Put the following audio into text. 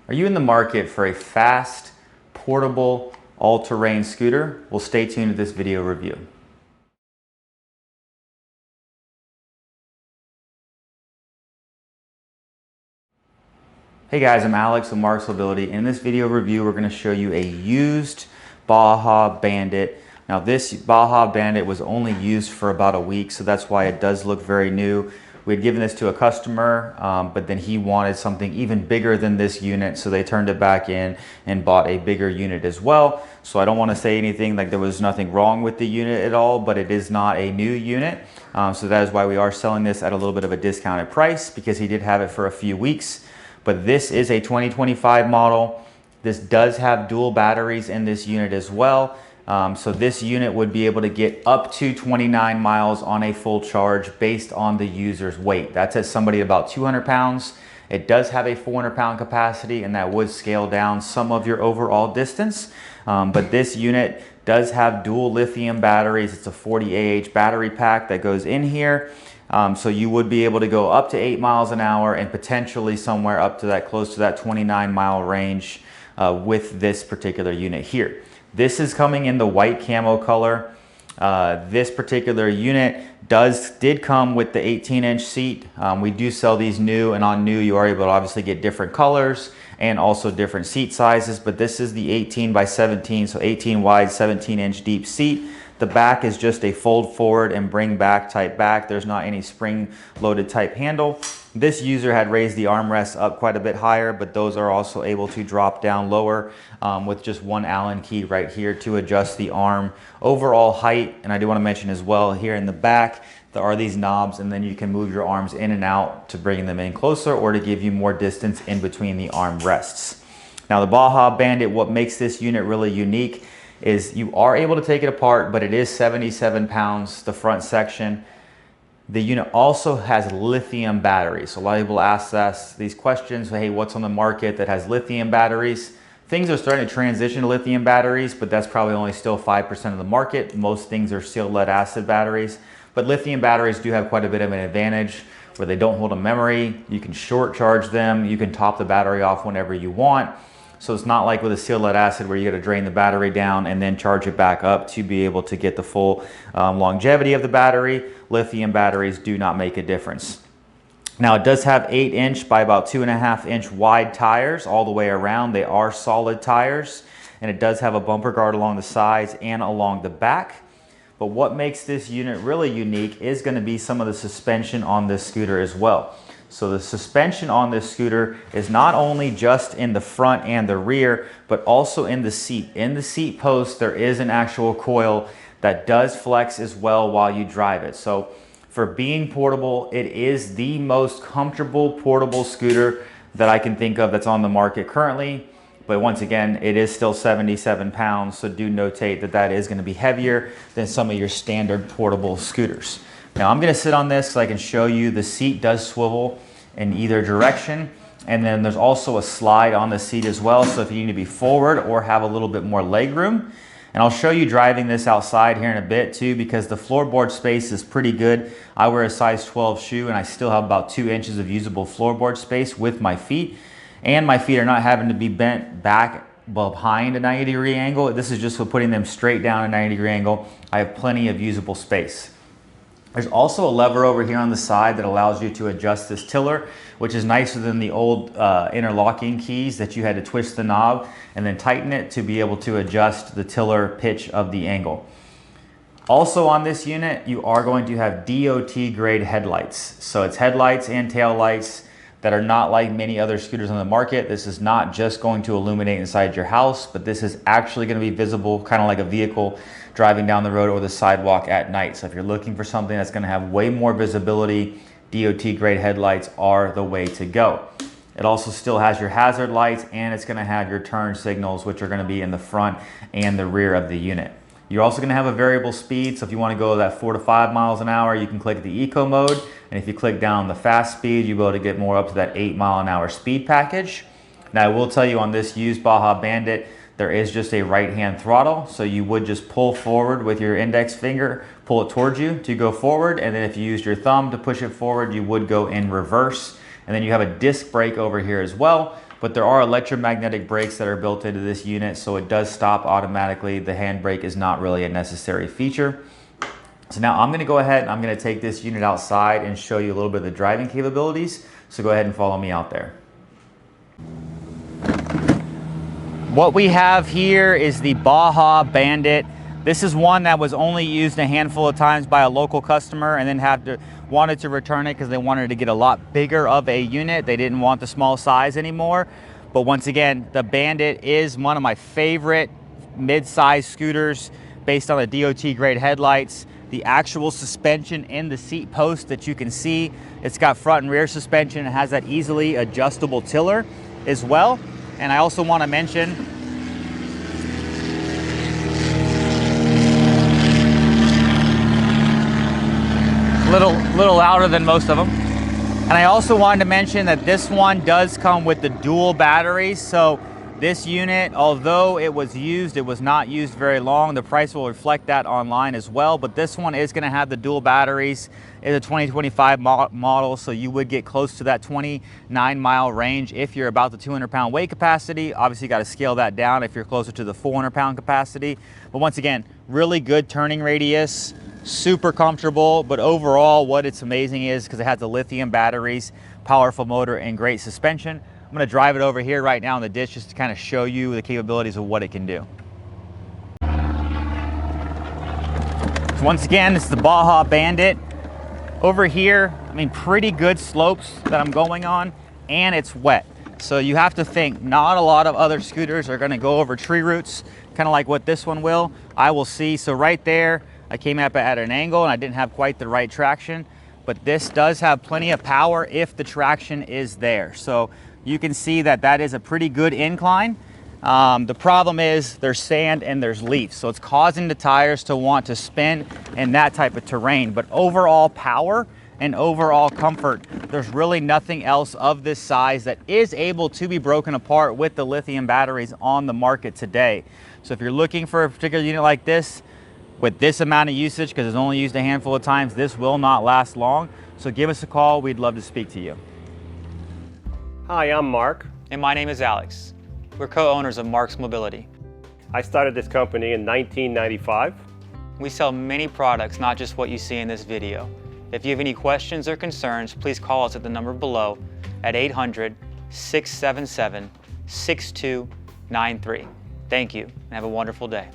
Are you in the market for a fast, portable, all-terrain scooter? Well, stay tuned to this video review. Hey guys, I'm Alex with Marc's Mobility. In this video review, we're going to show you a used Baja Bandit. Now this Baja Bandit was only used for about a week, so that's why it does look very new. We had given this to a customer, but then he wanted something even bigger than this unit, so they turned it back in and bought a bigger unit as well. So I don't want to say anything like there was nothing wrong with the unit at all, but it is not a new unit. So that is why we are selling this at a little bit of a discounted price, because he did have it for a few weeks. But this is a 2025 model. This does have dual batteries in this unit as well. So this unit would be able to get up to 29 miles on a full charge based on the user's weight. That's at somebody about 200 pounds. It does have a 400-pound capacity, and that would scale down some of your overall distance. But this unit does have dual lithium batteries. It's a 40 AH battery pack that goes in here. So you would be able to go up to 8 miles an hour and potentially somewhere up to that, close to that 29-mile range with this particular unit here. This is coming in the white camo color. This particular unit did come with the 18-inch seat. We do sell these new, and on new you are able to obviously get different colors and also different seat sizes, but this is the 18 by 17, so 18 wide, 17-inch deep seat. The back is just a fold forward and bring back type back. There's not any spring loaded type handle. This user had raised the armrests up quite a bit higher, but those are also able to drop down lower with just one Allen key right here to adjust the arm overall height. And I do want to mention as well, here in the back, there are these knobs, and then you can move your arms in and out to bring them in closer or to give you more distance in between the arm rests. Now the Baja Bandit, what makes this unit really unique is you are able to take it apart, but it is 77 pounds, the front section. The unit also has lithium batteries. So a lot of people ask us these questions, hey, what's on the market that has lithium batteries? Things are starting to transition to lithium batteries, but that's probably only still 5% of the market. Most things are still lead acid batteries, but lithium batteries do have quite a bit of an advantage where they don't hold a memory. You can short charge them. You can top the battery off whenever you want. So it's not like with a sealed lead acid where you got to drain the battery down and then charge it back up to be able to get the full longevity of the battery. Lithium batteries do not make a difference. Now it does have 8-inch by about 2.5-inch wide tires all the way around. They are solid tires, and it does have a bumper guard along the sides and along the back. But what makes this unit really unique is going to be some of the suspension on this scooter as well. So the suspension on this scooter is not only just in the front and the rear, but also in the seat. In the seat post, there is an actual coil that does flex as well while you drive it. So for being portable, it is the most comfortable portable scooter that I can think of that's on the market currently. But once again, it is still 77 pounds, so do notate that that is going to be heavier than some of your standard portable scooters. Now I'm going to sit on this so I can show you the seat does swivel in either direction, and then there's also a slide on the seat as well, so if you need to be forward or have a little bit more leg room. And I'll show you driving this outside here in a bit too, because the floorboard space is pretty good. I wear a size 12 shoe and I still have about 2 inches of usable floorboard space with my feet, and my feet are not having to be bent back behind a 90-degree angle. This is just for putting them straight down a 90-degree angle. I have plenty of usable space. There's also a lever over here on the side that allows you to adjust this tiller, which is nicer than the old interlocking keys that you had to twist the knob and then tighten it to be able to adjust the tiller pitch of the angle. Also on this unit, you are going to have DOT grade headlights. So it's headlights and tail lights that are not like many other scooters on the market. This is not just going to illuminate inside your house, but this is actually going to be visible, kind of like a vehicle driving down the road or the sidewalk at night. So if you're looking for something that's going to have way more visibility, DOT grade headlights are the way to go. It also still has your hazard lights, and it's going to have your turn signals, which are going to be in the front and the rear of the unit. You're also going to have a variable speed, so if you want to go that 4 to 5 miles an hour, you can click the eco mode, and if you click down the fast speed, you'll be able to get more up to that 8-mile-an-hour speed package. Now I will tell you, on this used Baja Bandit, there is just a right-hand throttle, so you would just pull forward with your index finger, pull it towards you to go forward, and then if you used your thumb to push it forward, you would go in reverse. And then you have a disc brake over here as well, but there are electromagnetic brakes that are built into this unit, so it does stop automatically. The handbrake is not really a necessary feature. So now I'm gonna go ahead and I'm gonna take this unit outside and show you a little bit of the driving capabilities. So go ahead and follow me out there. What we have here is the Baja Bandit. This is one that was only used a handful of times by a local customer and then wanted to return it because they wanted to get a lot bigger of a unit. They didn't want the small size anymore. But once again, the Bandit is one of my favorite mid-size scooters based on the DOT grade headlights. The actual suspension in the seat post that you can see, it's got front and rear suspension. It has that easily adjustable tiller as well. And I also want to mention, little louder than most of them. And I also wanted to mention that this one does come with the dual batteries. So this unit, although it was used, it was not used very long. The price will reflect that online as well. But this one is going to have the dual batteries. It's a 2025 model, so you would get close to that 29-mile range if you're about the 200-pound weight capacity. Obviously, you got to scale that down if you're closer to the 400-pound capacity. But once again, really good turning radius, super comfortable. But overall, what it's amazing is because it has the lithium batteries, powerful motor, and great suspension. I'm going to drive it over here right now in the ditch just to kind of show you the capabilities of what it can do. So once again, this is the Baja Bandit. Over here, I mean, pretty good slopes that I'm going on, and it's wet. So you have to think, not a lot of other scooters are going to go over tree roots, kind of like what this one will. I will see. So right there, I came up at an angle and I didn't have quite the right traction, but this does have plenty of power if the traction is there. So you can see that that is a pretty good incline. The problem is there's sand and there's leaves, so it's causing the tires to want to spin in that type of terrain. But overall power and overall comfort, there's really nothing else of this size that is able to be broken apart with the lithium batteries on the market today. So if you're looking for a particular unit like this, with this amount of usage, because it's only used a handful of times, this will not last long. So give us a call, we'd love to speak to you. Hi, I'm Mark. And my name is Alex. We're co-owners of Marc's Mobility. I started this company in 1995. We sell many products, not just what you see in this video. If you have any questions or concerns, please call us at the number below at 800-677-6293. Thank you, and have a wonderful day.